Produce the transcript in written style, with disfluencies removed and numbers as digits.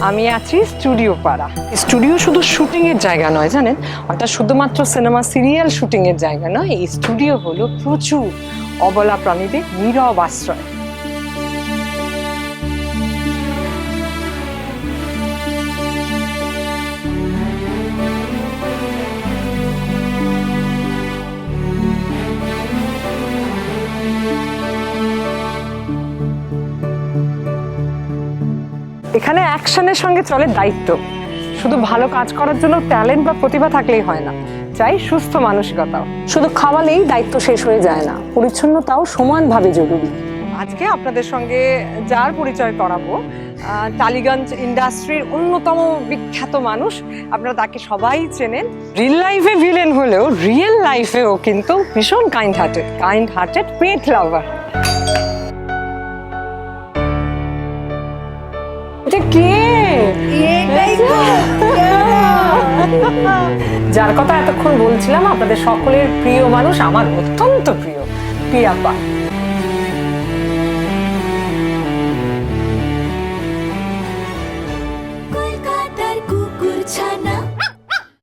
আমি আছি স্টুডিও পাড়া। স্টুডিও শুধু শুটিং এর জায়গা নয় জানেন, অর্থাৎ শুধুমাত্র সিনেমা সিরিয়াল শুটিং এর জায়গা নয়। এই স্টুডিও হলো প্রচুর অবলা প্রাণীদের নীরব আশ্রয়। এখানে অ্যাকশনের সঙ্গে চলে দায়িত্ব। শুধু ভালো কাজ করার জন্য ট্যালেন্ট বা প্রতিভা থাকলেই হয় না, চাই সুস্থ মানসিকতাও। শুধু খাওয়ালেই দায়িত্ব শেষ হয়ে যায় না, পরিচ্ছন্নতাও সমানভাবে জরুরি। আজকে আপনাদের সঙ্গে যার পরিচয় করাবো, টালিগঞ্জ ইন্ডাস্ট্রির অন্যতম বিখ্যাত মানুষ। আপনারা তাকে সবাই চেনেন। রিল লাইফে ভিলেন হলেও রিয়েল লাইফেও কিন্তু ভীষণ কাইন্ড হার্টেড পেট লাভার। যার কথা এতক্ষণ বলছিলাম, আপনাদের সকলের প্রিয় মানুষ, আমার অত্যন্ত প্রিয় প্রিয়াপা।